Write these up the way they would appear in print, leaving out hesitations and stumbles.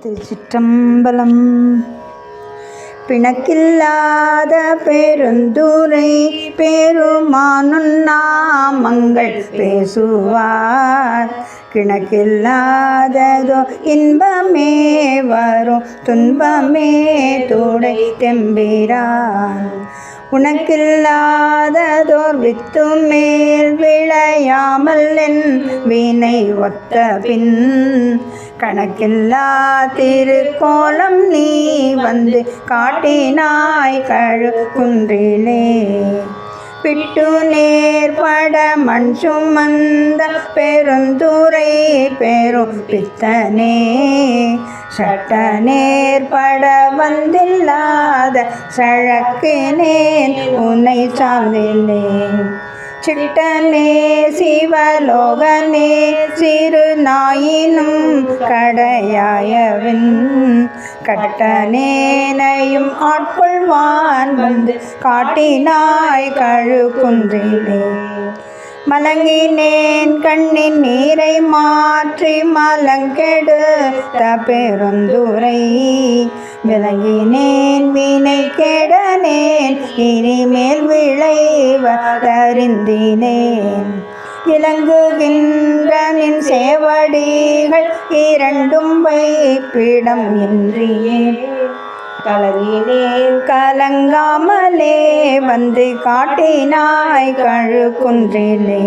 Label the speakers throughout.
Speaker 1: திருச்சிற்றம்பலம். பிணக்கில்லாத பெருந்துரை பெருமானுன் நாமங்கள் பேசுவார். கிணக்கில்லாததோ இன்பமே வரும் துன்பமே துடை தெம்பிரான். உனக்கில்லாததோர் வித்து மேல் விளையாமல் என் வினை ஒத்த பின் கணக்கில்லா திருக்கோலம் நீ வந்து காட்டினாய் கழுக்குன்றிலே. பிட்டு நேர்பட மண் சுமந்த பெருந்துரை பெரும் பித்தனே சட்ட நேர்பட வந்தில்லாத சழக்கினேன் உன்னை சார்ந்தில்லேன். சிட்டனே சிவலோகனே சிறு நாயினும் கடையாயவின் கட்டனேனையும் ஆட்கொள்வான் வந்து காட்டினாய் கழுக்குன்றிலே. மலங்கினேன் கண்ணின் நீரை மாற்றி மலங்கெடுத்த பெருந்துரை விளங்கினேன் வினை கெடனேன் இனிமேல் விளைவதறிந்தினேன். இலங்குகின்ற நின் சேவடிகள் இரண்டும் வைப்பிடம் இன்றியே கலங்கினேன் கலங்காமலே வந்து காட்டினாய் கழுக்குன்றிலே.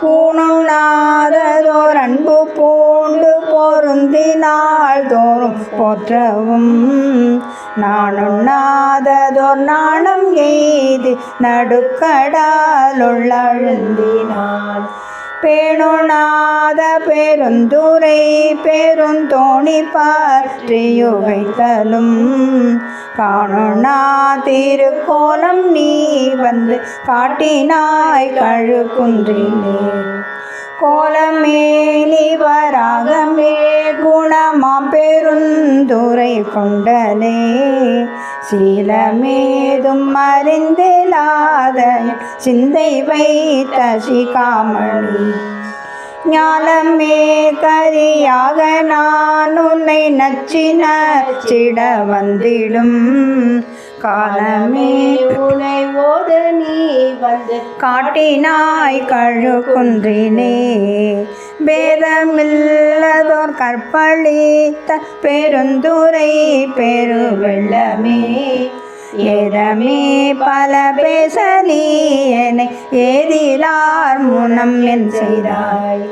Speaker 1: பூணுண்ணாததோர் அன்பு பூண்டு பொருந்தினால் தோறும் போற்றவும் நாணுண்ணாததோர் நாணம் எய்தி நடுக்கடாலுள்ளழுந்தினாள். பேணுணாத பெருந்துரை பெருந்தோணி பற்றியுகைத்தலும் காணுணா திருக்கோலம் நீ வந்து காட்டினாய் கழுக்குன்றிலே. கோலமேலி வராகமே குணமாம் பெருந்துரை கொண்டலே சீலமேதும் அறிந்திலாத சிந்தை வைத்த சிகாமணி. ஞானமே கரியாக நான் உன்னை நச்சின சிட வந்திடும் காலமே உனை ஓது நீ வந்து காட்டினாய் கழுக்குன்றிலே. பேதமில்லதோர் கற்பழித்த பெருந்துரை பெருவெள்ளமே ஏதமே பல பேசலியனை ஏதிலார் முனம் என் செய்தாய்.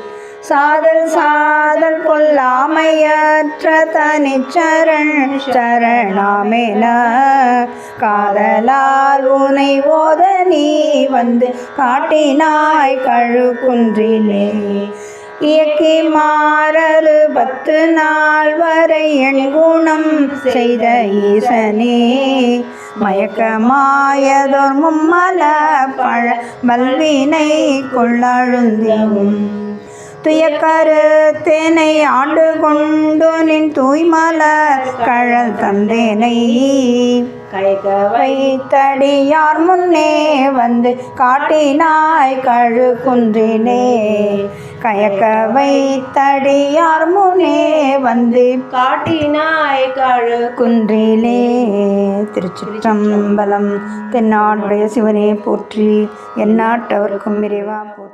Speaker 1: சாதல் சாதல் கொல்லாமையற்ற தனிச்சரண் சரணாமென காதலால் உனை ஓத நீ வந்து காட்டினாய் கழுக்குன்றிலே. இயக்கி மாறரு 10 நாள் வரை என் குணம் செய்த ஈசனே மயக்கமாயதோர் மும்மல பழ வல்வினை கொள்ளழுந்தியும் துயக்கருத்தேனை ஆண்டு கொண்டு நின் தூய்மல கழல் தந்தேனை கைக வைத்தடியார் முன்னே வந்து காட்டினாய் கழுக்குன்றிலே. கயக்க வைத்தடியார் முன்னே வந்து காட்டினாய் கழுக்குன்றிலே. திருச்சிற்றம்பலம். தென்னாடுடைய சிவனே போற்றி, எந்நாட்டவர்க்கும் இறைவா போற்றி.